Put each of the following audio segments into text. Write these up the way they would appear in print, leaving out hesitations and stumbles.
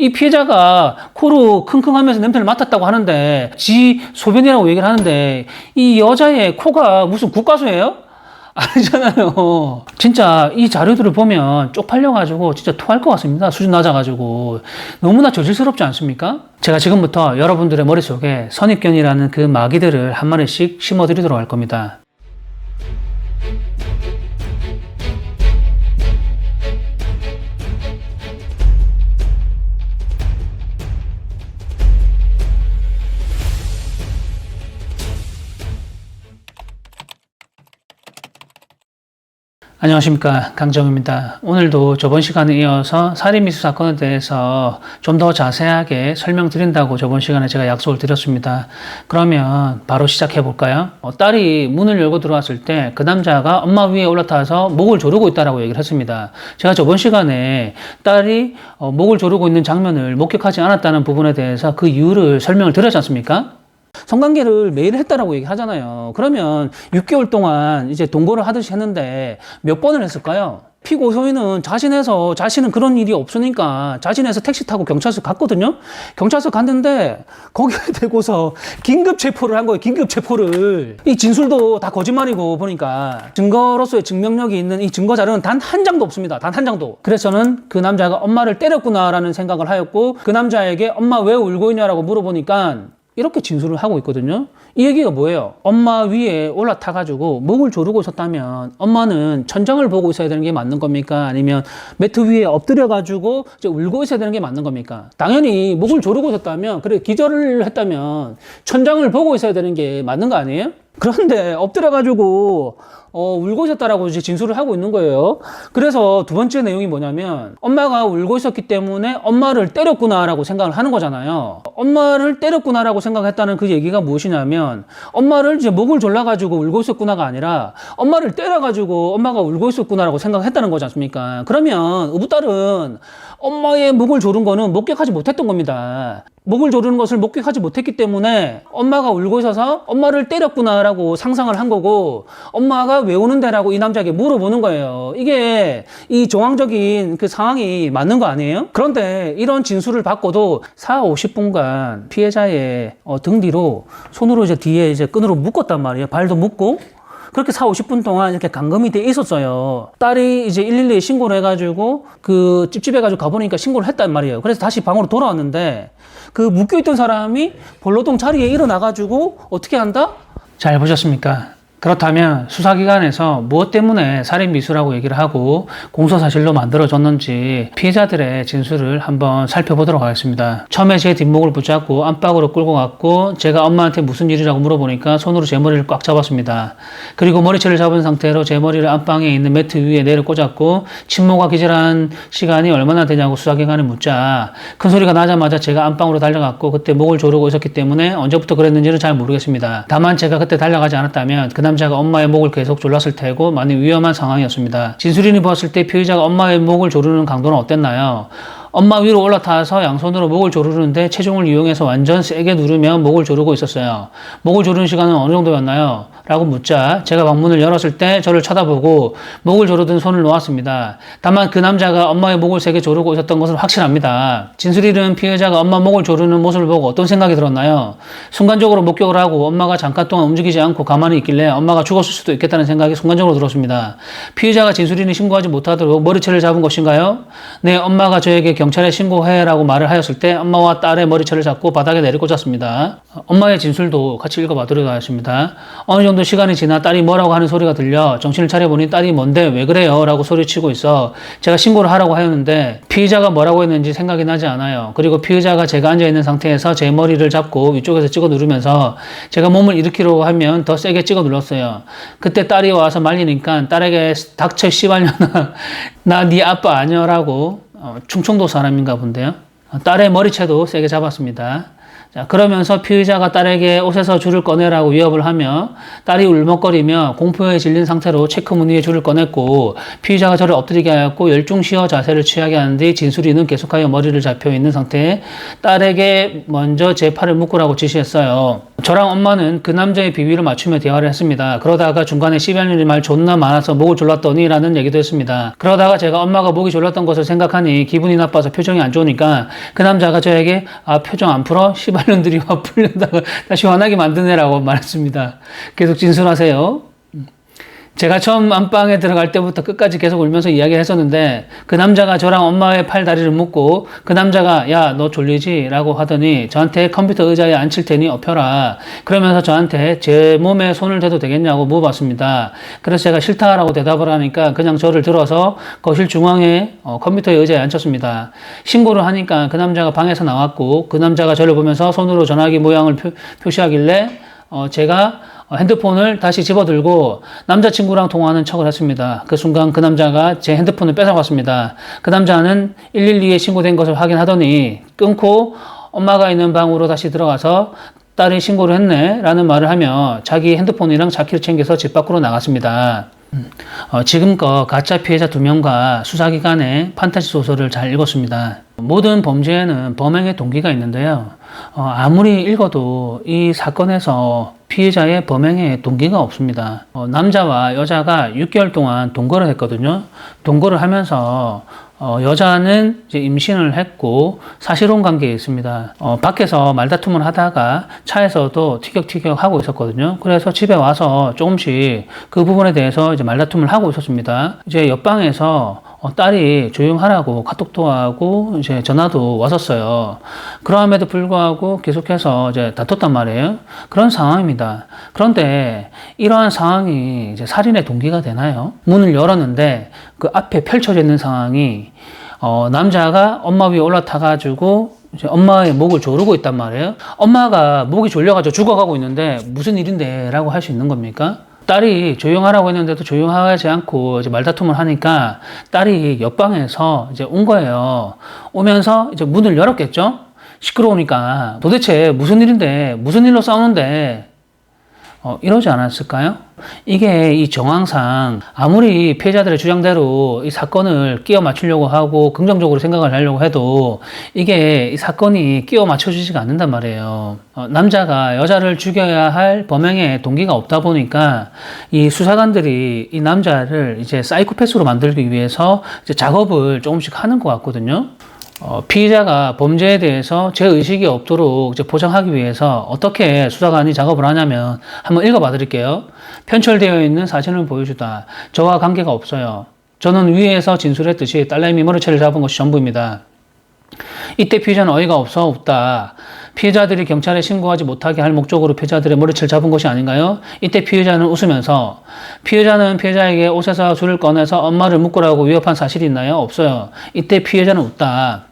이 피해자가 코로 킁킁하면서 냄새를 맡았다고 하는데 지 소변이라고 얘기를 하는데 이 여자의 코가 무슨 국가수예요? 아니잖아요. 진짜 이 자료들을 보면 쪽팔려가지고 진짜 토할 것 같습니다. 수준 낮아가지고. 너무나 저질스럽지 않습니까? 제가 지금부터 여러분들의 머릿속에 선입견이라는 그 마귀들을 한 마리씩 심어드리도록 할 겁니다. 안녕하십니까, 강정우입니다. 오늘도 저번 시간에 이어서 살인미수 사건에 대해서 좀 더 자세하게 설명드린다고 저번 시간에 제가 약속을 드렸습니다. 그러면 바로 시작해 볼까요? 딸이 문을 열고 들어왔을 때 그 남자가 엄마 위에 올라타서 목을 조르고 있다고 얘기를 했습니다. 제가 저번 시간에 딸이 목을 조르고 있는 장면을 목격하지 않았다는 부분에 대해서 그 이유를 설명을 드렸지 않습니까? 성관계를 매일 했다라고 얘기하잖아요. 그러면 6개월 동안 이제 동거를 하듯이 했는데 몇 번을 했을까요? 피고 소인은 자신은 그런 일이 없으니까 자신해서 택시 타고 경찰서 갔거든요. 경찰서 갔는데 거기에 대고서 긴급 체포를 한 거예요. 긴급 체포를. 이 진술도 다 거짓말이고 보니까 증거로서의 증명력이 있는 이 증거 자료는 단 한 장도 없습니다. 단 한 장도. 그래서 저는 그 남자가 엄마를 때렸구나라는 생각을 하였고 그 남자에게 엄마 왜 울고 있냐라고 물어보니까 이렇게 진술을 하고 있거든요. 이 얘기가 뭐예요? 엄마 위에 올라타가지고 목을 조르고 있었다면 엄마는 천장을 보고 있어야 되는 게 맞는 겁니까? 아니면 매트 위에 엎드려가지고 이제 울고 있어야 되는 게 맞는 겁니까? 당연히 목을 조르고 있었다면, 그래 기절을 했다면 천장을 보고 있어야 되는 게 맞는 거 아니에요? 그런데 엎드려가지고 울고 있었다라고 이제 진술을 하고 있는 거예요. 그래서 두 번째 내용이 뭐냐면 엄마가 울고 있었기 때문에 엄마를 때렸구나라고 생각을 하는 거잖아요. 엄마를 때렸구나라고 생각했다는 그 얘기가 무엇이냐면 엄마를 이제 목을 졸라가지고 울고 있었구나가 아니라 엄마를 때려가지고 엄마가 울고 있었구나라고 생각했다는 거지 않습니까? 그러면 의붓딸은 엄마의 목을 조른 거는 목격하지 못했던 겁니다. 목을 조르는 것을 목격하지 못했기 때문에 엄마가 울고 있어서 엄마를 때렸구나라고 상상을 한 거고 엄마가 왜 우는데라고 이 남자에게 물어보는 거예요. 이게 이 정황적인 그 상황이 맞는 거 아니에요? 그런데 이런 진술을 받고도 40-50분간 피해자의 등 뒤로 손으로 이제 뒤에 이제 끈으로 묶었단 말이에요. 발도 묶고 그렇게 40-50분 동안 이렇게 감금이 돼 있었어요. 딸이 이제 112에 신고를 해가지고 그 찝찝해가지고 가보니까 신고를 했단 말이에요. 그래서 다시 방으로 돌아왔는데 그 묶여있던 사람이 볼로동 자리에 일어나가지고 어떻게 한다? 잘 보셨습니까? 그렇다면 수사기관에서 무엇 때문에 살인미수라고 얘기를 하고 공소사실로 만들어졌는지 피해자들의 진술을 한번 살펴보도록 하겠습니다. 처음에 제 뒷목을 붙잡고 안방으로 끌고 갔고 제가 엄마한테 무슨 일이라고 물어보니까 손으로 제 머리를 꽉 잡았습니다. 그리고 머리채를 잡은 상태로 제 머리를 안방에 있는 매트 위에 내려 꽂았고 친모가 기절한 시간이 얼마나 되냐고 수사기관에 묻자 큰 소리가 나자마자 제가 안방으로 달려갔고 그때 목을 조르고 있었기 때문에 언제부터 그랬는지는 잘 모르겠습니다. 다만 제가 그때 달려가지 않았다면 그 남자가 엄마의 목을 계속 졸랐을 테고 많이 위험한 상황이었습니다. 진술인이 보았을 때 피의자가 엄마의 목을 조르는 강도는 어땠나요? 엄마 위로 올라타서 양손으로 목을 조르는데 체중을 이용해서 완전 세게 누르면 목을 조르고 있었어요. 목을 조르는 시간은 어느 정도였나요? 라고 묻자 제가 방문을 열었을 때 저를 쳐다보고 목을 조르던 손을 놓았습니다. 다만 그 남자가 엄마의 목을 세게 조르고 있었던 것은 확실합니다. 진술인은 피해자가 엄마 목을 조르는 모습을 보고 어떤 생각이 들었나요? 순간적으로 목격을 하고 엄마가 잠깐 동안 움직이지 않고 가만히 있길래 엄마가 죽었을 수도 있겠다는 생각이 순간적으로 들었습니다. 피해자가 진술인이 신고하지 못하도록 머리채를 잡은 것인가요? 네, 엄마가 저에게 경찰에 신고해라고 말을 하였을 때 엄마와 딸의 머리채를 잡고 바닥에 내리꽂았습니다. 엄마의 진술도 같이 읽어봐도록 하겠습니다. 어느 정도 시간이 지나 딸이 뭐라고 하는 소리가 들려 정신을 차려보니 딸이 뭔데 왜 그래요? 라고 소리치고 있어 제가 신고를 하라고 하였는데 피의자가 뭐라고 했는지 생각이 나지 않아요. 그리고 피의자가 제가 앉아있는 상태에서 제 머리를 잡고 위쪽에서 찍어 누르면서 제가 몸을 일으키려고 하면 더 세게 찍어 눌렀어요. 그때 딸이 와서 말리니까 딸에게 닥쳐 씨발년아 나 네 아빠 아니여라고 충청도 사람인가 본데요. 딸의 머리채도 세게 잡았습니다. 자, 그러면서 피의자가 딸에게 옷에서 줄을 꺼내라고 위협을 하며 딸이 울먹거리며 공포에 질린 상태로 체크문 위에 줄을 꺼냈고 피의자가 저를 엎드리게 하였고 열중시어 자세를 취하게 한 뒤 진수리는 계속하여 머리를 잡혀 있는 상태에 딸에게 먼저 제 팔을 묶으라고 지시했어요. 저랑 엄마는 그 남자의 비위를 맞추며 대화를 했습니다. 그러다가 중간에 씨발년이 말 존나 많아서 목을 졸랐더니 라는 얘기도 했습니다. 그러다가 제가 엄마가 목이 졸랐던 것을 생각하니 기분이 나빠서 표정이 안 좋으니까 그 남자가 저에게 표정 안 풀어? 씨발년들이 화 풀려다가 다시 화나게 만드네라고 말했습니다. 계속 진술하세요. 제가 처음 안방에 들어갈 때부터 끝까지 계속 울면서 이야기를 했었는데 그 남자가 저랑 엄마의 팔 다리를 묶고 그 남자가 야 너 졸리지? 라고 하더니 저한테 컴퓨터 의자에 앉힐 테니 엎혀라. 그러면서 저한테 제 몸에 손을 대도 되겠냐고 물어봤습니다. 그래서 제가 싫다라고 대답을 하니까 그냥 저를 들어서 거실 중앙에 컴퓨터 의자에 앉혔습니다. 신고를 하니까 그 남자가 방에서 나왔고 그 남자가 저를 보면서 손으로 전화기 모양을 표시하길래 제가 핸드폰을 다시 집어들고 남자친구랑 통화하는 척을 했습니다. 그 순간 그 남자가 제 핸드폰을 뺏어갔습니다. 그 남자는 112에 신고된 것을 확인하더니 끊고 엄마가 있는 방으로 다시 들어가서 딸이 신고를 했네 라는 말을 하며 자기 핸드폰이랑 자키를 챙겨서 집 밖으로 나갔습니다. 지금껏 가짜 피해자 2명과 수사기관의 판타지 소설을 잘 읽었습니다. 모든 범죄에는 범행의 동기가 있는데요. 아무리 읽어도 이 사건에서 피해자의 범행의 동기가 없습니다. 남자와 여자가 6개월 동안 동거를 했거든요. 동거를 하면서 여자는 이제 임신을 했고 사실혼 관계에 있습니다. 밖에서 말다툼을 하다가 차에서도 티격태격 하고 있었거든요. 그래서 집에 와서 조금씩 그 부분에 대해서 이제 말다툼을 하고 있었습니다. 이제 옆방에서 딸이 조용하라고 카톡도 하고 이제 전화도 왔었어요. 그럼에도 불구하고 계속해서 이제 다퉜단 말이에요. 그런 상황입니다. 그런데 이러한 상황이 이제 살인의 동기가 되나요? 문을 열었는데 그 앞에 펼쳐져 있는 상황이 남자가 엄마 위에 올라타가지고 이제 엄마의 목을 조르고 있단 말이에요. 엄마가 목이 졸려가지고 죽어가고 있는데 무슨 일인데? 라고 할 수 있는 겁니까? 딸이 조용하라고 했는데도 조용하지 않고 이제 말다툼을 하니까 딸이 옆방에서 이제 온 거예요. 오면서 이제 문을 열었겠죠? 시끄러우니까 도대체 무슨 일인데, 무슨 일로 싸우는데, 이러지 않았을까요? 이게 이 정황상 아무리 피해자들의 주장대로 이 사건을 끼워 맞추려고 하고 긍정적으로 생각을 하려고 해도 이게 이 사건이 끼워 맞춰지지가 않는단 말이에요. 남자가 여자를 죽여야 할 범행의 동기가 없다 보니까 이 수사관들이 이 남자를 이제 사이코패스로 만들기 위해서 이제 작업을 조금씩 하는 것 같거든요. 피의자가 범죄에 대해서 죄의식이 없도록 이제 보장하기 위해서 어떻게 수사관이 작업을 하냐면 한번 읽어봐 드릴게요. 편철되어 있는 사진을 보여주다. 저와 관계가 없어요. 저는 위에서 진술했듯이 딸내미 머리채를 잡은 것이 전부입니다. 이때 피의자는 어이가 없어 웃다. 피해자들이 경찰에 신고하지 못하게 할 목적으로 피해자들의 머리채를 잡은 것이 아닌가요? 이때 피해자는 웃으면서 피해자는 피해자에게 옷에서 줄을 꺼내서 엄마를 묶으라고 위협한 사실이 있나요? 없어요. 이때 피해자는 웃다.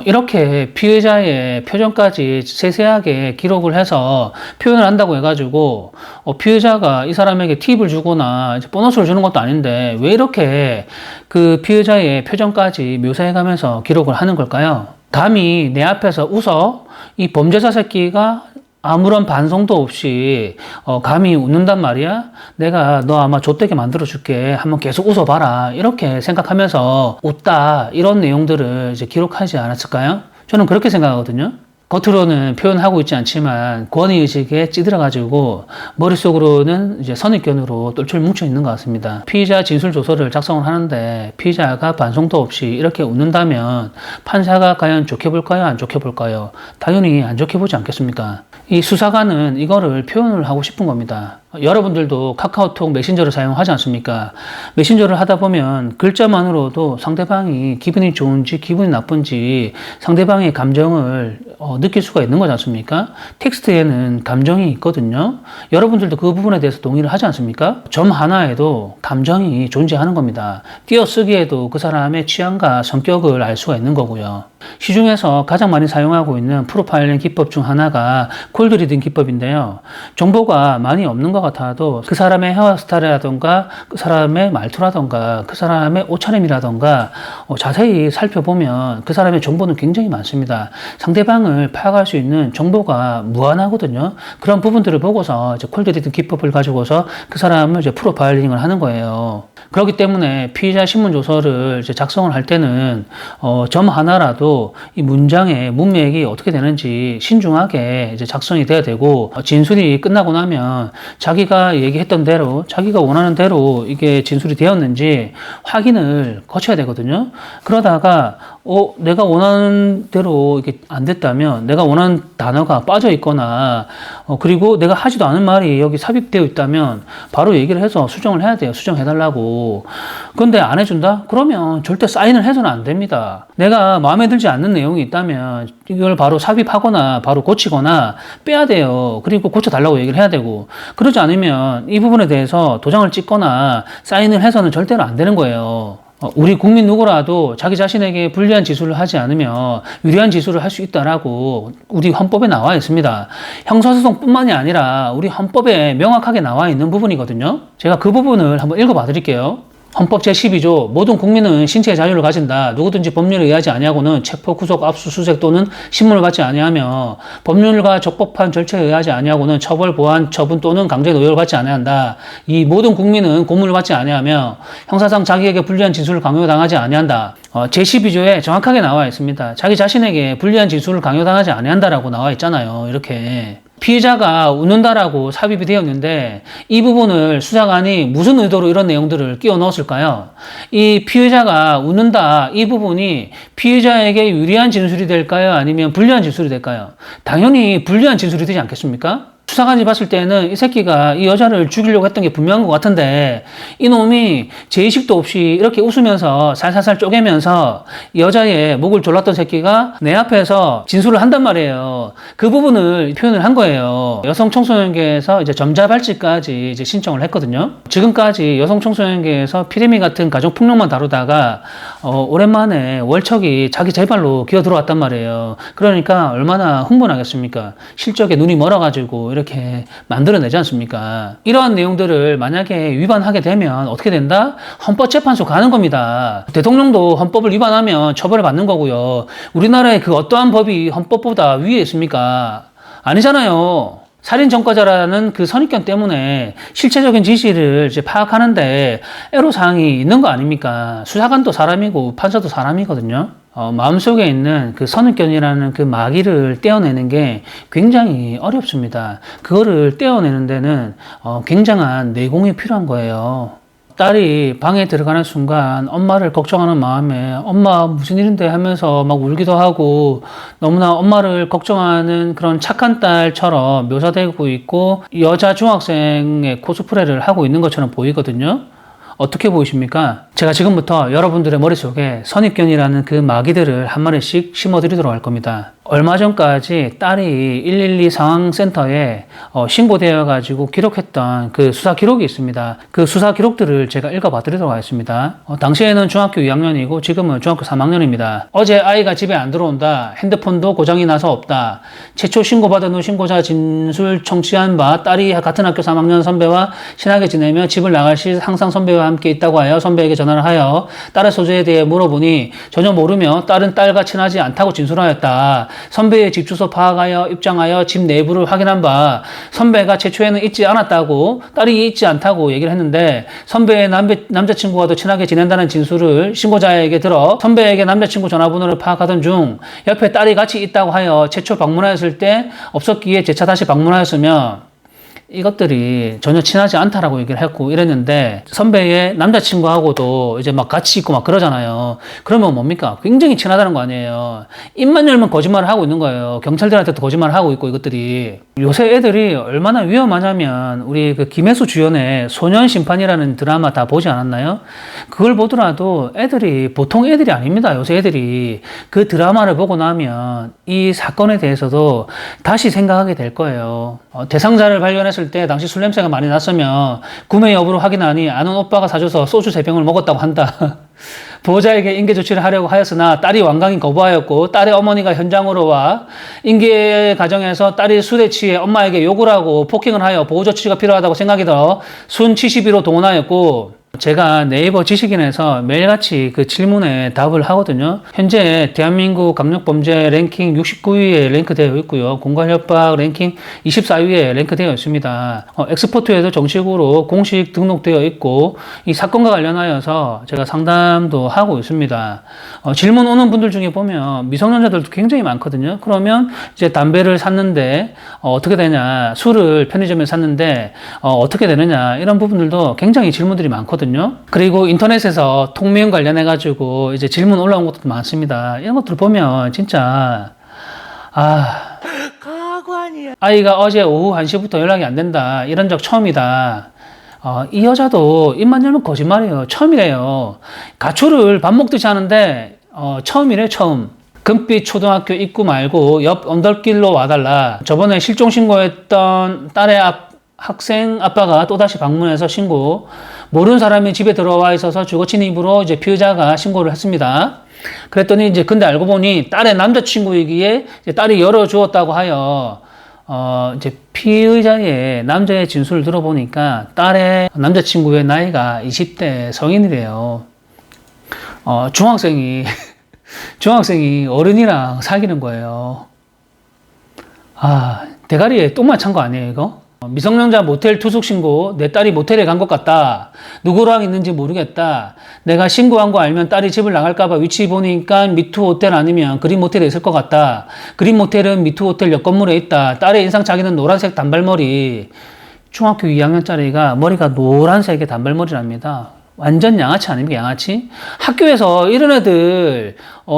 이렇게 피해자의 표정까지 세세하게 기록을 해서 표현을 한다고 해가지고 피해자가 이 사람에게 팁을 주거나 이제 보너스를 주는 것도 아닌데 왜 이렇게 그 피해자의 표정까지 묘사해가면서 기록을 하는 걸까요? 감히 내 앞에서 웃어? 이 범죄자 새끼가 아무런 반성도 없이 감히 웃는단 말이야? 내가 너 아마 좆되게 만들어줄게. 한번 계속 웃어봐라. 이렇게 생각하면서 웃다. 이런 내용들을 이제 기록하지 않았을까요? 저는 그렇게 생각하거든요. 겉으로는 표현하고 있지 않지만 권위의식에 찌들어가지고 머릿속으로는 이제 선입견으로 똘똘 뭉쳐 있는 것 같습니다. 피의자 진술조서를 작성을 하는데 피의자가 반성도 없이 이렇게 웃는다면 판사가 과연 좋게 볼까요? 안 좋게 볼까요? 당연히 안 좋게 보지 않겠습니까? 이 수사관은 이거를 표현을 하고 싶은 겁니다. 여러분들도 카카오톡 메신저를 사용하지 않습니까? 메신저를 하다 보면 글자만으로도 상대방이 기분이 좋은지 기분이 나쁜지 상대방의 감정을 느낄 수가 있는 거지 않습니까? 텍스트에는 감정이 있거든요. 여러분들도 그 부분에 대해서 동의를 하지 않습니까? 점 하나에도 감정이 존재하는 겁니다. 띄어쓰기에도 그 사람의 취향과 성격을 알 수가 있는 거고요. 시중에서 가장 많이 사용하고 있는 프로파일링 기법 중 하나가 콜드리딩 기법인데요. 정보가 많이 없는 것 같아도 그 사람의 헤어스타일이라던가 그 사람의 말투라던가 그 사람의 옷차림이라던가 자세히 살펴보면 그 사람의 정보는 굉장히 많습니다. 상대방을 파악할 수 있는 정보가 무한하거든요. 그런 부분들을 보고서 이제 콜드리딩 기법을 가지고서 그 사람을 이제 프로파일링을 하는 거예요. 그렇기 때문에 피의자 신문조서를 이제 작성을 할 때는 점 하나라도 이 문장의 문맥이 어떻게 되는지 신중하게 이제 작성이 돼야 되고, 진술이 끝나고 나면 자기가 얘기했던 대로 자기가 원하는 대로 이게 진술이 되었는지 확인을 거쳐야 되거든요. 그러다가 내가 원하는 대로 이게 안 됐다면, 내가 원하는 단어가 빠져 있거나 그리고 내가 하지도 않은 말이 여기 삽입되어 있다면 바로 얘기를 해서 수정을 해야 돼요. 수정해달라고. 그런데 안 해준다? 그러면 절대 사인을 해서는 안 됩니다. 내가 마음에 들지 않는 내용이 있다면 이걸 바로 삽입하거나 바로 고치거나 빼야 돼요. 그리고 고쳐달라고 얘기를 해야 되고, 그러지 않으면 이 부분에 대해서 도장을 찍거나 사인을 해서는 절대로 안 되는 거예요. 우리 국민 누구라도 자기 자신에게 불리한 지수를 하지 않으면 유리한 지수를 할 수 있다라고 우리 헌법에 나와 있습니다. 형사소송뿐만이 아니라 우리 헌법에 명확하게 나와 있는 부분이거든요. 제가 그 부분을 한번 읽어봐 드릴게요. 헌법 제12조 모든 국민은 신체의 자유를 가진다. 누구든지 법률에 의하지 아니하고는 체포, 구속, 압수수색 또는 신문을 받지 아니하며 법률과 적법한 절차에 의하지 아니하고는 처벌, 보안, 처분 또는 강제 노역을 받지 아니한다. 이 모든 국민은 고문을 받지 아니하며 형사상 자기에게 불리한 진술을 강요당하지 아니한다. 제12조에 정확하게 나와 있습니다. 자기 자신에게 불리한 진술을 강요당하지 아니한다라고 나와 있잖아요. 이렇게. 피의자가 웃는다라고 삽입이 되었는데 이 부분을 수사관이 무슨 의도로 이런 내용들을 끼워 넣었을까요? 이 피의자가 웃는다, 이 부분이 피의자에게 유리한 진술이 될까요? 아니면 불리한 진술이 될까요? 당연히 불리한 진술이 되지 않겠습니까? 수사관이 봤을 때는 이 새끼가 이 여자를 죽이려고 했던 게 분명한 것 같은데 이놈이 죄의식도 없이 이렇게 웃으면서 살살살 쪼개면서 이 여자의 목을 졸랐던 새끼가 내 앞에서 진술을 한단 말이에요. 그 부분을 표현을 한 거예요. 여성청소년계에서 이제 전자발찌까지 이제 신청을 했거든요. 지금까지 여성청소년계에서 피레미 같은 가정폭력만 다루다가 오랜만에 월척이 자기 재발로 기어 들어왔단 말이에요. 그러니까 얼마나 흥분하겠습니까? 실적에 눈이 멀어가지고 이렇게 만들어내지 않습니까? 이러한 내용들을 만약에 위반하게 되면 어떻게 된다? 헌법재판소 가는 겁니다. 대통령도 헌법을 위반하면 처벌을 받는 거고요. 우리나라의 그 어떠한 법이 헌법보다 위에 있습니까? 아니잖아요. 살인전과자라는 그 선입견 때문에 실체적인 지시를 이제 파악하는데 애로사항이 있는 거 아닙니까? 수사관도 사람이고 판사도 사람이거든요. 마음속에 있는 그 선입견이라는 그 마귀를 떼어내는 게 굉장히 어렵습니다. 그거를 떼어내는 데는 굉장한 내공이 필요한 거예요. 딸이 방에 들어가는 순간 엄마를 걱정하는 마음에 엄마 무슨 일인데 하면서 막 울기도 하고 너무나 엄마를 걱정하는 그런 착한 딸처럼 묘사되고 있고 여자 중학생의 코스프레를 하고 있는 것처럼 보이거든요. 어떻게 보이십니까? 제가 지금부터 여러분들의 머릿속에 선입견이라는 그 마귀들을 한 마리씩 심어드리도록 할 겁니다. 얼마 전까지 딸이 112 상황센터에 신고되어 가지고 기록했던 그 수사 기록이 있습니다. 그 수사 기록들을 제가 읽어봐 드리도록 하겠습니다. 당시에는 중학교 2학년이고 지금은 중학교 3학년입니다. 어제 아이가 집에 안 들어온다. 핸드폰도 고장이 나서 없다. 최초 신고받은 후 신고자 진술 청취한 바 딸이 같은 학교 3학년 선배와 친하게 지내며 집을 나갈 시 항상 선배와 함께 있다고 하여 선배에게 전화를 하여 딸의 소재에 대해 물어보니 전혀 모르며 딸은 딸과 친하지 않다고 진술하였다. 선배의 집 주소 파악하여 입장하여 집 내부를 확인한 바 선배가 최초에는 있지 않았다고 딸이 있지 않다고 얘기를 했는데 선배의 남자친구와 더 친하게 지낸다는 진술을 신고자에게 들어 선배에게 남자친구 전화번호를 파악하던 중 옆에 딸이 같이 있다고 하여 최초 방문하였을 때 없었기에 재차 다시 방문하였으며 이것들이 전혀 친하지 않다라고 얘기를 했고 이랬는데 선배의 남자친구하고도 이제 막 같이 있고 막 그러잖아요. 그러면 뭡니까? 굉장히 친하다는 거 아니에요. 입만 열면 거짓말을 하고 있는 거예요. 경찰들한테도 거짓말을 하고 있고 이것들이. 요새 애들이 얼마나 위험하냐면 우리 그 김혜수 주연의 소년심판이라는 드라마 다 보지 않았나요? 그걸 보더라도 애들이 보통 애들이 아닙니다. 요새 애들이 그 드라마를 보고 나면 이 사건에 대해서도 다시 생각하게 될 거예요. 대상자를 발견했을 때 당시 술 냄새가 많이 났으며 구매 여부를 확인하니 아는 오빠가 사줘서 소주 3병을 먹었다고 한다. 보호자에게 인계 조치를 하려고 하였으나 딸이 완강히 거부하였고 딸의 어머니가 현장으로 와 인계 과정에서 딸이 술에 취해 엄마에게 욕을 하고 폭행을 하여 보호 조치가 필요하다고 생각이 들어 순 72로 동원하였고 제가 네이버 지식인에서 매일같이 그 질문에 답을 하거든요. 현재 대한민국 강력범죄 랭킹 69위에 랭크되어 있고요. 공갈협박 랭킹 24위에 랭크되어 있습니다. 엑스포트에도 정식으로 공식 등록되어 있고 이 사건과 관련하여서 제가 상담도 하고 있습니다. 질문 오는 분들 중에 보면 미성년자들도 굉장히 많거든요. 그러면 이제 담배를 샀는데 어떻게 되냐, 술을 편의점에 샀는데 어떻게 되느냐, 이런 부분들도 굉장히 질문들이 많거든요. 그리고 인터넷에서 통미행 관련해가지고 이제 질문 올라온 것도 많습니다. 이런 것들 보면 진짜, 가관이야. 아이가 어제 오후 1시부터 연락이 안 된다. 이런 적 처음이다. 이 여자도 입만 열면 거짓말이에요. 처음이래요. 가출을 밥 먹듯이 하는데, 처음이래, 처음. 금빛 초등학교 입구 말고 옆 언덕길로 와달라. 저번에 실종 신고했던 딸의 학생 아빠가 또다시 방문해서 신고. 모르는 사람이 집에 들어와 있어서 주거친 입으로 이제 피의자가 신고를 했습니다. 그랬더니 이제 근데 알고 보니 딸의 남자친구이기에 이제 딸이 열어주었다고 하여 이제 피의자의 남자의 진술을 들어보니까 딸의 남자친구의 나이가 20대 성인이래요. 중학생이 어른이랑 사귀는 거예요. 대가리에 똥만 찬 거 아니에요, 이거? 미성년자 모텔 투숙 신고, 내 딸이 모텔에 간 것 같다. 누구랑 있는지 모르겠다. 내가 신고한 거 알면 딸이 집을 나갈까봐 위치 보니까 미투 호텔 아니면 그린 모텔에 있을 것 같다. 그린 모텔은 미투 호텔 옆 건물에 있다. 딸의 인상착의는 노란색 단발머리. 중학교 2학년짜리가 머리가 노란색의 단발머리랍니다. 완전 양아치 아닙니까, 양아치? 학교에서 이런 애들,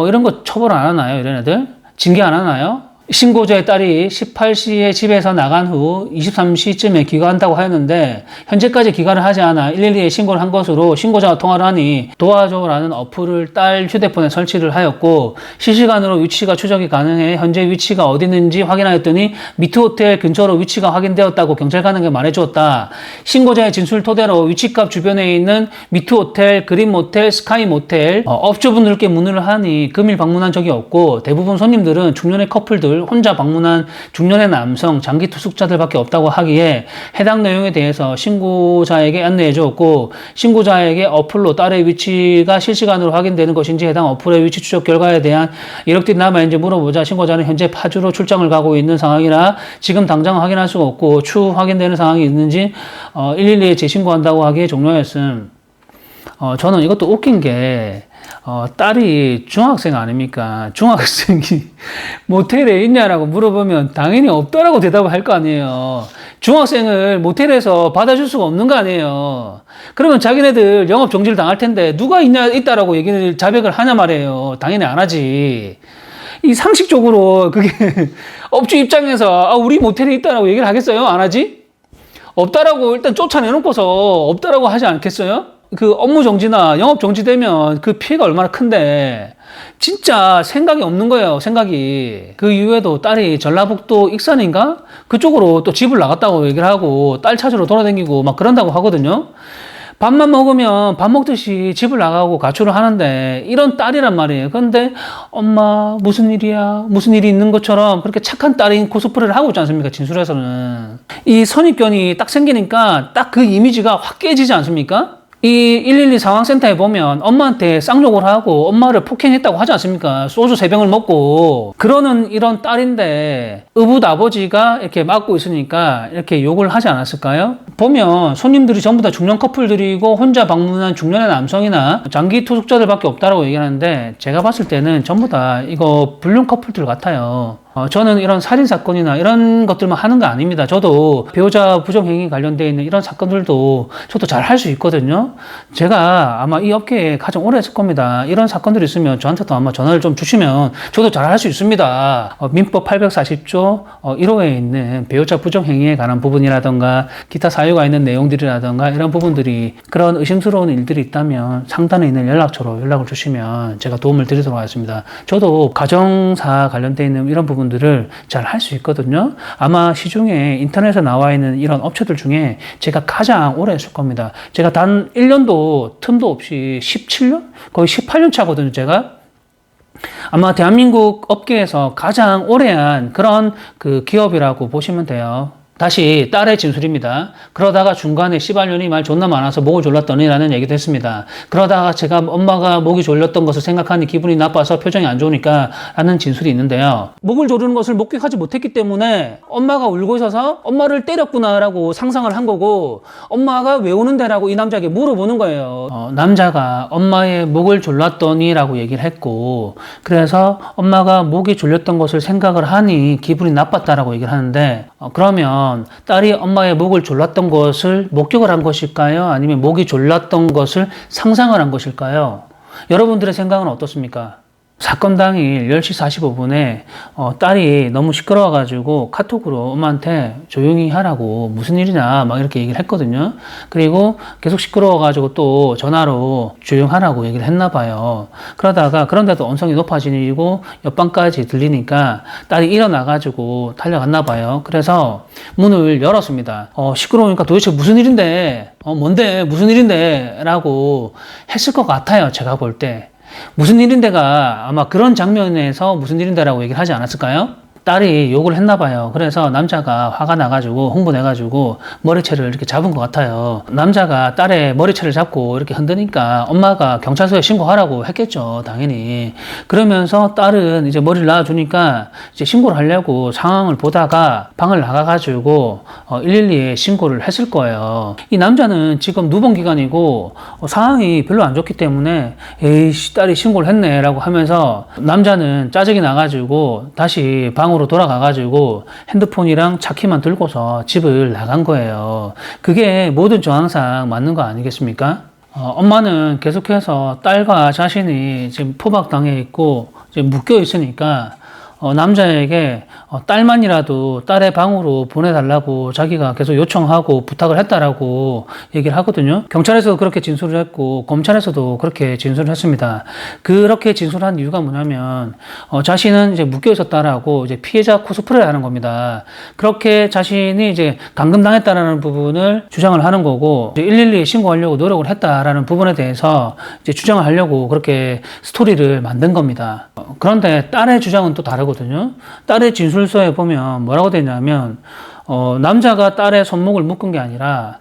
이런 거 처벌 안 하나요, 이런 애들? 징계 안 하나요? 신고자의 딸이 18시에 집에서 나간 후 23시쯤에 귀가한다고 하였는데 현재까지 귀가를 하지 않아 112에 신고를 한 것으로 신고자와 통화를 하니 도와줘라는 어플을 딸 휴대폰에 설치를 하였고 실시간으로 위치가 추적이 가능해 현재 위치가 어디 있는지 확인하였더니 미투호텔 근처로 위치가 확인되었다고 경찰관에게 말해주었다. 신고자의 진술 토대로 위치값 주변에 있는 미투호텔, 그린모텔, 스카이모텔 업주분들께 문의를 하니 금일 방문한 적이 없고 대부분 손님들은 중년의 커플들 혼자 방문한 중년의 남성, 장기 투숙자들밖에 없다고 하기에 해당 내용에 대해서 신고자에게 안내해 주었고 신고자에게 어플로 딸의 위치가 실시간으로 확인되는 것인지 해당 어플의 위치 추적 결과에 대한 이력들이 남아있는지 물어보자 신고자는 현재 파주로 출장을 가고 있는 상황이라 지금 당장 확인할 수가 없고 추후 확인되는 상황이 있는지 112에 재신고한다고 하기에 종료했음. 저는 이것도 웃긴 게 딸이 중학생 아닙니까? 중학생이 모텔에 있냐라고 물어보면 당연히 없다라고 대답을 할 거 아니에요. 중학생을 모텔에서 받아줄 수가 없는 거 아니에요. 그러면 자기네들 영업 정지를 당할 텐데 누가 있다라고 얘기를 자백을 하냐 말이에요. 당연히 안 하지. 이 상식적으로 그게 업주 입장에서 우리 모텔에 있다라고 얘기를 하겠어요? 안 하지? 없다라고 일단 쫓아내놓고서 없다라고 하지 않겠어요? 그 업무 정지나 영업 정지되면 그 피해가 얼마나 큰데 진짜 생각이 없는 거예요. 생각이. 그 이후에도 딸이 전라북도 익산인가? 그쪽으로 또 집을 나갔다고 얘기를 하고 딸 찾으러 돌아다니고 막 그런다고 하거든요. 밥만 먹으면 밥 먹듯이 집을 나가고 가출을 하는데 이런 딸이란 말이에요. 그런데 엄마 무슨 일이야? 무슨 일이 있는 것처럼 그렇게 착한 딸인 코스프레를 하고 있지 않습니까? 진술에서는. 이 선입견이 딱 생기니까 딱 그 이미지가 확 깨지지 않습니까? 이 112 상황센터에 보면 엄마한테 쌍욕을 하고 엄마를 폭행했다고 하지 않습니까? 소주 3병을 먹고 그러는 이런 딸인데 의붓 아버지가 이렇게 맡고 있으니까 이렇게 욕을 하지 않았을까요? 보면 손님들이 전부 다 중년 커플들이고 혼자 방문한 중년의 남성이나 장기 투숙자들밖에 없다라고 얘기하는데 제가 봤을 때는 전부 다 이거 불륜 커플들 같아요. 저는 이런 살인사건이나 이런 것들만 하는 거 아닙니다. 저도 배우자 부정행위 관련되어 있는 이런 사건들도 저도 잘 할 수 있거든요. 제가 아마 이 업계에 가장 오래 했을 겁니다. 이런 사건들이 있으면 저한테도 아마 전화를 좀 주시면 저도 잘 할 수 있습니다. 민법 840조 1호에 있는 배우자 부정행위에 관한 부분이라던가 기타 사유가 있는 내용들이라던가 이런 부분들이 그런 의심스러운 일들이 있다면 상단에 있는 연락처로 연락을 주시면 제가 도움을 드리도록 하겠습니다. 저도 가정사 관련되어 있는 이런 부분 부분들을 잘 할 수 있거든요. 아마 시중에 인터넷에 나와 있는 이런 업체들 중에 제가 가장 오래 했을 겁니다. 제가 단 1년도 틈도 없이 17년? 거의 18년 차거든요, 제가. 아마 대한민국 업계에서 가장 오래 한 그런 그 기업이라고 보시면 돼요. 다시 딸의 진술입니다. 그러다가 중간에 씨발년이 말 존나 많아서 목을 졸랐더니라는 얘기도 했습니다. 그러다가 제가 엄마가 목이 졸렸던 것을 생각하니 기분이 나빠서 표정이 안 좋으니까 라는 진술이 있는데요. 목을 조르는 것을 목격하지 못했기 때문에 엄마가 울고 있어서 엄마를 때렸구나라고 상상을 한 거고, 엄마가 왜 우는데 라고 이 남자에게 물어보는 거예요. 남자가 엄마의 목을 졸랐더니 라고 얘기를 했고, 그래서 엄마가 목이 졸렸던 것을 생각을 하니 기분이 나빴다라고 얘기를 하는데, 그러면 딸이 엄마의 목을 졸랐던 것을 목격을 한 것일까요? 아니면 목이 졸랐던 것을 상상을 한 것일까요? 여러분들의 생각은 어떻습니까? 사건 당일 10시 45분에 딸이 너무 시끄러워가지고 카톡으로 엄마한테 조용히 하라고, 무슨 일이냐 막 이렇게 얘기를 했거든요. 그리고 계속 시끄러워가지고 또 전화로 조용하라고 얘기를 했나 봐요. 그런데도 언성이 높아지고 옆방까지 들리니까 딸이 일어나가지고 달려갔나 봐요. 그래서 문을 열었습니다. 시끄러우니까 도대체 무슨 일인데, 뭔데 무슨 일인데 라고 했을 것 같아요, 제가 볼 때. 무슨 일인데가 아마 그런 장면에서 무슨 일인데라고 얘기를 하지 않았을까요? 딸이 욕을 했나 봐요. 그래서 남자가 화가 나가지고 흥분해가지고 머리채를 이렇게 잡은 것 같아요. 남자가 딸의 머리채를 잡고 이렇게 흔드니까 엄마가 경찰서에 신고하라고 했겠죠, 당연히. 그러면서 딸은 이제 머리를 놔주니까 이제 신고를 하려고 상황을 보다가 방을 나가가지고 112에 신고를 했을 거예요. 이 남자는 지금 누번 기간이고 상황이 별로 안 좋기 때문에 에이씨, 딸이 신고를 했네 라고 하면서 남자는 짜증이 나가지고 다시 방으로 돌아가가지고 핸드폰이랑 차키만 들고서 집을 나간 거예요. 그게 모든 정황상 맞는 거 아니겠습니까? 엄마는 계속해서 딸과 자신이 지금 포박당해 있고 지금 묶여 있으니까 남자에게 딸만이라도 딸의 방으로 보내달라고 자기가 계속 요청하고 부탁을 했다라고 얘기를 하거든요. 경찰에서도 그렇게 진술을 했고 검찰에서도 그렇게 진술을 했습니다. 그렇게 진술한 이유가 뭐냐면 자신은 이제 묶여 있었다라고 이제 피해자 코스프레를 하는 겁니다. 그렇게 자신이 이제 감금당했다라는 부분을 주장을 하는 거고, 112에 신고하려고 노력을 했다라는 부분에 대해서 이제 주장을 하려고 그렇게 스토리를 만든 겁니다. 그런데 딸의 주장은 또 다르거든요. 딸의 진술서에 보면 뭐라고 되냐면 남자가 딸의 손목을 묶은 게 아니라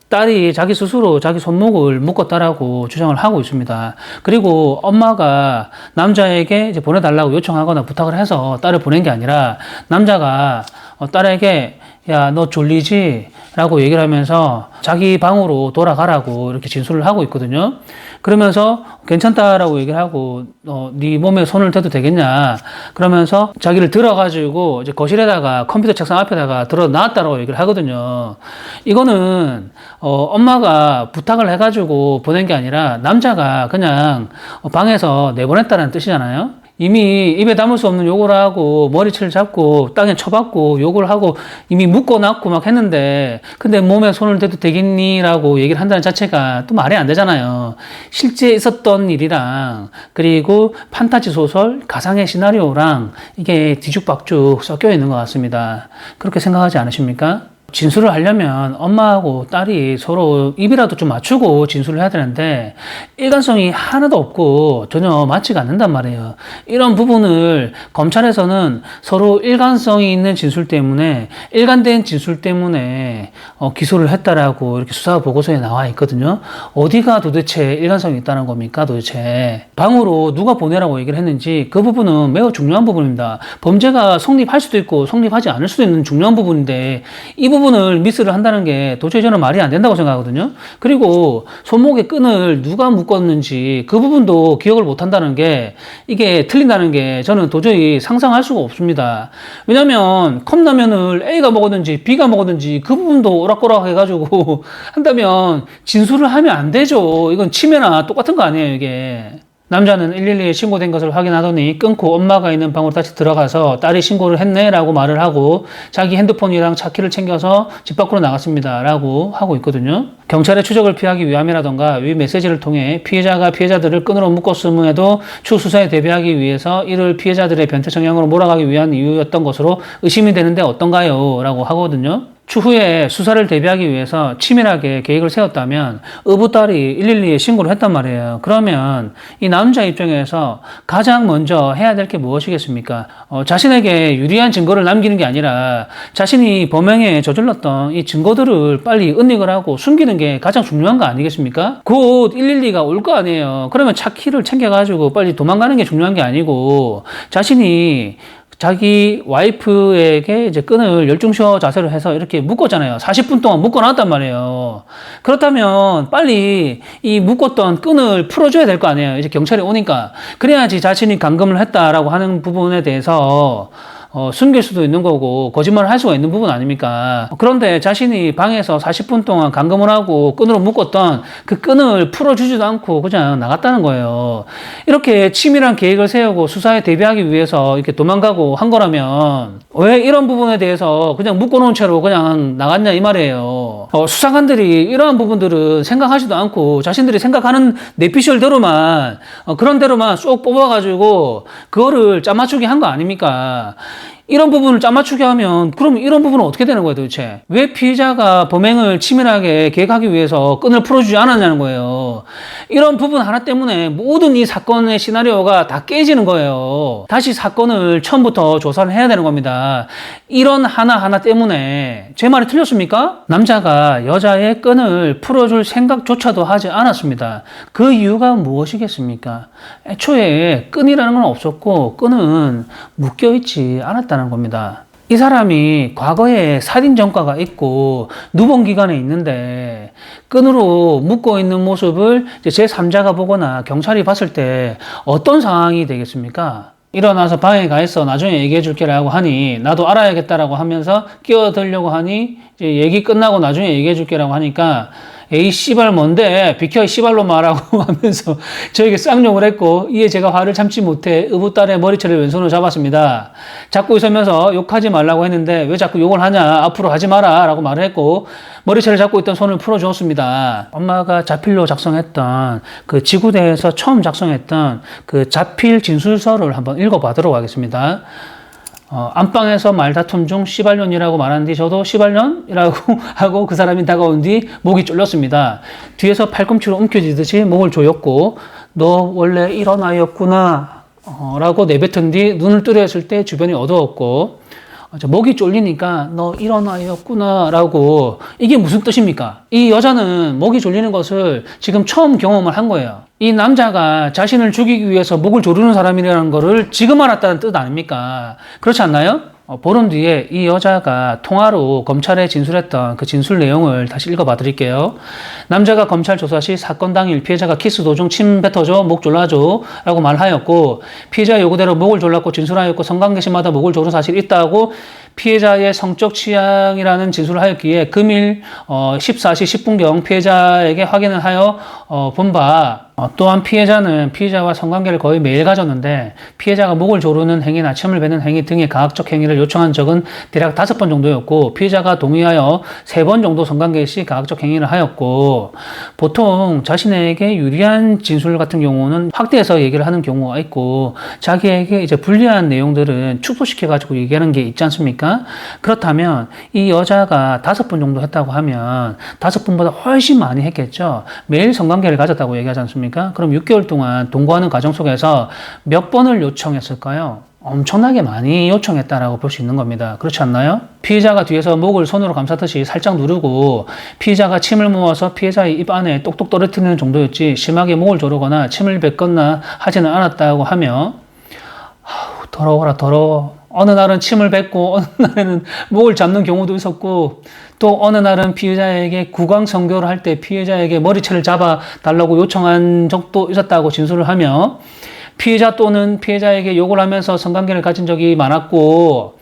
딸이 자기 스스로 자기 손목을 묶었다라고 주장을 하고 있습니다. 그리고 엄마가 남자에게 이제 보내달라고 요청하거나 부탁을 해서 딸을 보낸 게 아니라 남자가 딸에게 야, 너 졸리지? 라고 얘기를 하면서 자기 방으로 돌아가라고 이렇게 진술을 하고 있거든요. 그러면서 괜찮다라고 얘기를 하고 네 몸에 손을 대도 되겠냐? 그러면서 자기를 들어가지고 이제 거실에다가 컴퓨터 책상 앞에다가 들어 놨다라고 얘기를 하거든요. 이거는 엄마가 부탁을 해가지고 보낸 게 아니라 남자가 그냥 방에서 내보냈다는 뜻이잖아요. 이미 입에 담을 수 없는 욕을 하고 머리채를 잡고 땅에 쳐박고 욕을 하고 이미 묶어놨고 막 했는데, 근데 몸에 손을 대도 되겠니? 라고 얘기를 한다는 자체가 또 말이 안 되잖아요. 실제 있었던 일이랑 그리고 판타지 소설, 가상의 시나리오랑 이게 뒤죽박죽 섞여 있는 것 같습니다. 그렇게 생각하지 않으십니까? 진술을 하려면 엄마하고 딸이 서로 입이라도 좀 맞추고 진술을 해야 되는데 일관성이 하나도 없고 전혀 맞지가 않는단 말이에요. 이런 부분을 검찰에서는 서로 일관성이 있는 진술 때문에, 일관된 진술 때문에 기소를 했다라고 이렇게 수사 보고서에 나와 있거든요. 어디가 도대체 일관성이 있다는 겁니까, 도대체? 방으로 누가 보내라고 얘기를 했는지 그 부분은 매우 중요한 부분입니다. 범죄가 성립할 수도 있고 성립하지 않을 수도 있는 중요한 부분인데 이 부분을 미스를 한다는 게 도저히 저는 말이 안 된다고 생각하거든요. 그리고 손목의 끈을 누가 묶었는지 그 부분도 기억을 못 한다는 게, 이게 틀린다는 게 저는 도저히 상상할 수가 없습니다. 왜냐면 컵라면을 A가 먹었는지 B가 먹었는지 그 부분도 오락가락 해가지고 한다면 진술을 하면 안 되죠. 이건 치매나 똑같은 거 아니에요, 이게. 남자는 112에 신고된 것을 확인하더니 끊고 엄마가 있는 방으로 다시 들어가서 딸이 신고를 했네 라고 말을 하고 자기 핸드폰이랑 차키를 챙겨서 집 밖으로 나갔습니다 라고 하고 있거든요. 경찰의 추적을 피하기 위함이라던가 위 메시지를 통해 피해자가 피해자들을 끈으로 묶었음에도 추후 수사에 대비하기 위해서 이를 피해자들의 변태 성향으로 몰아가기 위한 이유였던 것으로 의심이 되는데 어떤가요? 라고 하거든요. 추후에 수사를 대비하기 위해서 치밀하게 계획을 세웠다면 의붓딸이 112에 신고를 했단 말이에요. 그러면 이 남자 입장에서 가장 먼저 해야 될 게 무엇이겠습니까? 자신에게 유리한 증거를 남기는 게 아니라 자신이 범행에 저질렀던 이 증거들을 빨리 은닉을 하고 숨기는 게 가장 중요한 거 아니겠습니까? 곧 112가 올 거 아니에요. 그러면 차키를 챙겨가지고 빨리 도망가는 게 중요한 게 아니고 자신이 자기 와이프에게 이제 끈을 열중셔 자세로 해서 이렇게 묶었잖아요. 40분 동안 묶어놨단 말이에요. 그렇다면 빨리 이 묶었던 끈을 풀어줘야 될 거 아니에요. 이제 경찰이 오니까. 그래야지 자신이 감금을 했다라고 하는 부분에 대해서 숨길 수도 있는 거고 거짓말을 할 수가 있는 부분 아닙니까? 그런데 자신이 방에서 40분 동안 감금을 하고 끈으로 묶었던 그 끈을 풀어주지도 않고 그냥 나갔다는 거예요. 이렇게 치밀한 계획을 세우고 수사에 대비하기 위해서 이렇게 도망가고 한 거라면 왜 이런 부분에 대해서 그냥 묶어놓은 채로 그냥 나갔냐 이 말이에요. 수사관들이 이러한 부분들은 생각하지도 않고 자신들이 생각하는 내피셜대로만 그런 대로만 쏙 뽑아가지고 그거를 짜맞추기 한 거 아닙니까? 이런 부분을 짜맞추게 하면 그럼 이런 부분은 어떻게 되는 거예요 도대체? 왜 피해자가 범행을 치밀하게 계획하기 위해서 끈을 풀어주지 않았냐는 거예요. 이런 부분 하나 때문에 모든 이 사건의 시나리오가 다 깨지는 거예요. 다시 사건을 처음부터 조사를 해야 되는 겁니다. 이런 하나하나 때문에 제 말이 틀렸습니까? 남자가 여자의 끈을 풀어줄 생각조차도 하지 않았습니다. 그 이유가 무엇이겠습니까? 애초에 끈이라는 건 없었고 끈은 묶여있지 않았다는 겁니다. 이 사람이 과거에 살인 전과가 있고 누본 기간에 있는데 끈으로 묶어 있는 모습을 제3자가 보거나 경찰이 봤을 때 어떤 상황이 되겠습니까? 일어나서 방에 가 있어 나중에 얘기해 줄게라고 하니 나도 알아야겠다라고 하면서 끼어들려고 하니 이제 얘기 끝나고 나중에 얘기해 줄게라고 하니까 에이 씨발 뭔데 비켜 씨발로 말하고 하면서 저에게 쌍욕을 했고 이에 제가 화를 참지 못해 의붓딸의 머리채를 왼손으로 잡았습니다. 잡고 있으면서 욕하지 말라고 했는데 왜 자꾸 욕을 하냐 앞으로 하지 마라 라고 말을 했고 머리채를 잡고 있던 손을 풀어주었습니다. 엄마가 자필로 작성했던 그 지구대에서 처음 작성했던 그 자필 진술서를 한번 읽어보도록 하겠습니다. 안방에서 말다툼 중 씨발년이라고 말한 뒤 저도 씨발년이라고 하고 그 사람이 다가온 뒤 목이 쫄렸습니다. 뒤에서 팔꿈치로 움켜쥐듯이 목을 조였고 너 원래 이런 아이였구나 라고 내뱉은 뒤 눈을 뜨려했을 때 주변이 어두웠고 목이 쫄리니까 너 이런 아이였구나 라고 이게 무슨 뜻입니까? 이 여자는 목이 졸리는 것을 지금 처음 경험을 한 거예요. 이 남자가 자신을 죽이기 위해서 목을 조르는 사람이라는 거를 지금 알았다는 뜻 아닙니까? 그렇지 않나요? 보름 뒤에 이 여자가 통화로 검찰에 진술했던 그 진술 내용을 다시 읽어봐 드릴게요. 남자가 검찰 조사 시 사건 당일 피해자가 키스 도중 침 뱉어줘 목 졸라줘 라고 말하였고 피해자 요구대로 목을 졸랐고 진술하였고 성관계 시마다 목을 조른 사실이 있다고 피해자의 성적 취향이라는 진술을 하였기에 금일 14시 10분경 피해자에게 확인을 하여 본바 또한 피해자는 피해자와 성관계를 거의 매일 가졌는데 피해자가 목을 조르는 행위나 침을 뱉는 행위 등의 가학적 행위를 요청한 적은 대략 5번 정도였고 피해자가 동의하여 3번 정도 성관계 시 가학적 행위를 하였고 보통 자신에게 유리한 진술 같은 경우는 확대해서 얘기를 하는 경우가 있고 자기에게 이제 불리한 내용들은 축소시켜 가지고 얘기하는 게 있지 않습니까? 그렇다면 이 여자가 5번 정도 했다고 하면 5번보다 훨씬 많이 했겠죠. 매일 성관계를 가졌다고 얘기하지 않습니까? 그럼 6개월 동안 동거하는 과정 속에서 몇 번을 요청했을까요? 엄청나게 많이 요청했다라고 볼 수 있는 겁니다. 그렇지 않나요? 피해자가 뒤에서 목을 손으로 감싸듯이 살짝 누르고 피해자가 침을 모아서 피해자의 입 안에 똑똑 떨어뜨리는 정도였지 심하게 목을 조르거나 침을 뱉거나 하지는 않았다고 하며 더러워라 더러워. 어느 날은 침을 뱉고 어느 날에는 목을 잡는 경우도 있었고 또 어느 날은 피해자에게 구강 성교를 할 때 피해자에게 머리채를 잡아 달라고 요청한 적도 있었다고 진술을 하며 피해자 또는 피해자에게 욕을 하면서 성관계를 가진 적이 많았고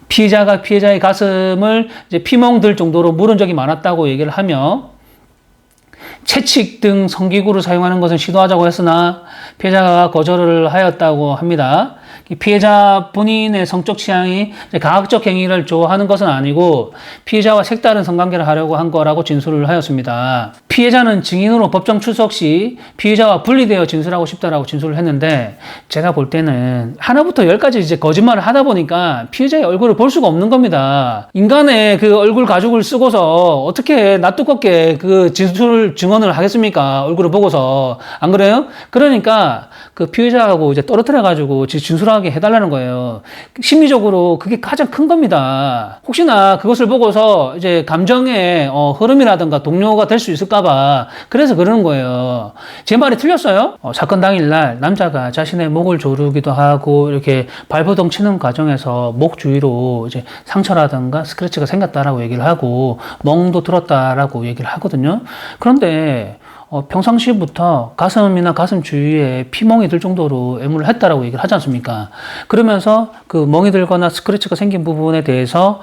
피해자가 피해자의 가슴을 이제 피멍 들 정도로 물은 적이 많았다고 얘기를 하며 채찍 등 성기구를 사용하는 것은 시도하자고 했으나 피해자가 거절을 하였다고 합니다. 피해자 본인의 성적 취향이 가학적 행위를 좋아하는 것은 아니고 피해자와 색다른 성관계를 하려고 한 거라고 진술을 하였습니다. 피해자는 증인으로 법정 출석 시 피해자와 분리되어 진술하고 싶다라고 진술을 했는데 제가 볼 때는 하나부터 열까지 이제 거짓말을 하다 보니까 피해자의 얼굴을 볼 수가 없는 겁니다. 인간의 그 얼굴 가죽을 쓰고서 어떻게 낯두껍게 그 진술 증언을 하겠습니까? 얼굴을 보고서. 안 그래요? 그러니까 그 피해자하고 이제 떨어뜨려가지고 진술하게 해달라는 거예요. 심리적으로 그게 가장 큰 겁니다. 혹시나 그것을 보고서 이제 감정의 흐름이라든가 동료가 될 수 있을까봐 그래서 그러는 거예요. 제 말이 틀렸어요? 사건 당일날 남자가 자신의 목을 조르기도 하고 이렇게 발버둥 치는 과정에서 목 주위로 이제 상처라든가 스크래치가 생겼다라고 얘기를 하고 멍도 들었다라고 얘기를 하거든요. 그런데 평상시부터 가슴이나 가슴 주위에 피멍이 들 정도로 애무를 했다라고 얘기를 하지 않습니까? 그러면서 그 멍이 들거나 스크래치가 생긴 부분에 대해서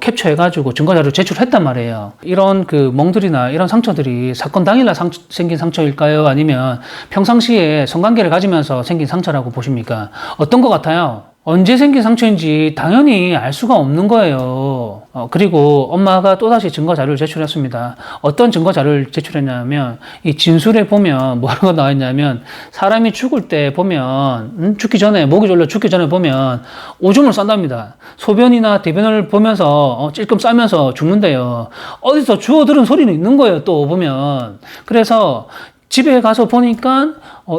캡처해가지고 증거자료를 제출했단 말이에요. 이런 그 멍들이나 이런 상처들이 사건 당일날 생긴 상처일까요? 아니면 평상시에 성관계를 가지면서 생긴 상처라고 보십니까? 어떤 것 같아요? 언제 생긴 상처인지 당연히 알 수가 없는 거예요. 그리고 엄마가 또다시 증거 자료를 제출했습니다. 어떤 증거 자료를 제출했냐면 이 진술에 보면 뭐라고 나와 있냐면 사람이 죽을 때 보면 죽기 전에 목이 졸려 죽기 전에 보면 오줌을 싼답니다. 소변이나 대변을 보면서 찔끔 싸면서 죽는데요. 어디서 주워들은 소리는 있는 거예요. 또 보면. 그래서 집에 가서 보니까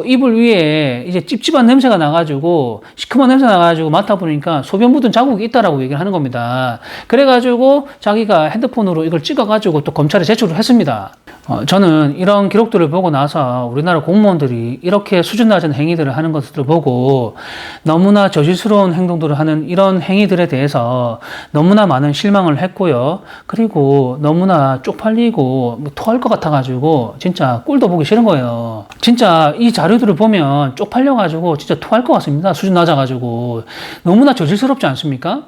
이불 위에 이제 찝찝한 냄새가 나가지고 시큼한 냄새가 나가지고 맡아보니까 소변 묻은 자국이 있다라고 얘기를 하는 겁니다. 그래가지고 자기가 핸드폰으로 이걸 찍어가지고 또 검찰에 제출을 했습니다. 저는 이런 기록들을 보고 나서 우리나라 공무원들이 이렇게 수준 낮은 행위들을 하는 것들을 보고 너무나 저질스러운 행동들을 하는 이런 행위들에 대해서 너무나 많은 실망을 했고요. 그리고 너무나 쪽팔리고 토할 것 같아가지고 진짜 꼴도 보기 싫은 거예요. 진짜 이 자료들을 보면 쪽팔려가지고 진짜 토할 것 같습니다. 수준 낮아가지고. 너무나 저질스럽지 않습니까?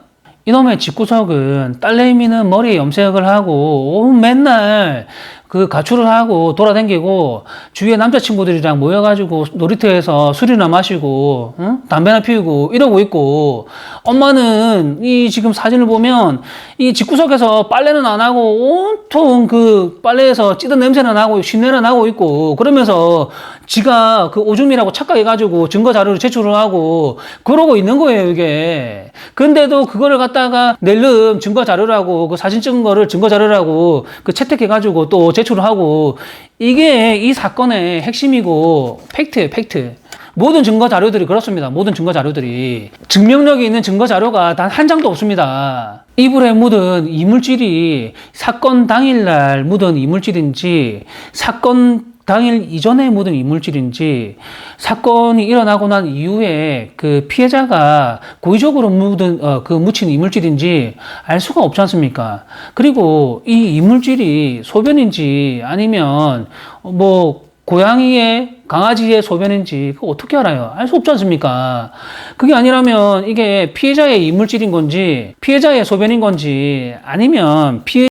이놈의 집구석은 딸내미는 머리에 염색을 하고 맨날 그 가출을 하고 돌아다니고 주위에 남자친구들이랑 모여가지고 놀이터에서 술이나 마시고 담배나 피우고 이러고 있고 엄마는 이 지금 사진을 보면 이 집구석에서 빨래는 안 하고 온통 그 빨래에서 찌든 냄새는 나고 신내는 나고 있고 그러면서 지가 그 오줌이라고 착각해가지고 증거 자료를 제출을 하고 그러고 있는 거예요 이게. 근데도 그거를 갖다가 낼름 증거 자료라고 그 사진 찍은 거를 증거 자료라고 그 채택해가지고 또 제출을 하고 이게 이 사건의 핵심이고 팩트예요, 팩트. 모든 증거 자료들이 그렇습니다. 모든 증거 자료들이 증명력이 있는 증거 자료가 단 한 장도 없습니다. 이불에 묻은 이물질이 사건 당일날 묻은 이물질인지 사건 당일 이전에 묻은 이물질인지 사건이 일어나고 난 이후에 그 피해자가 고의적으로 묻힌 이물질인지 알 수가 없지 않습니까? 그리고 이 이물질이 소변인지 아니면 뭐 고양이의 강아지의 소변인지 그거 어떻게 알아요? 알 수 없지 않습니까? 그게 아니라면 이게 피해자의 이물질인 건지 피해자의 소변인 건지 아니면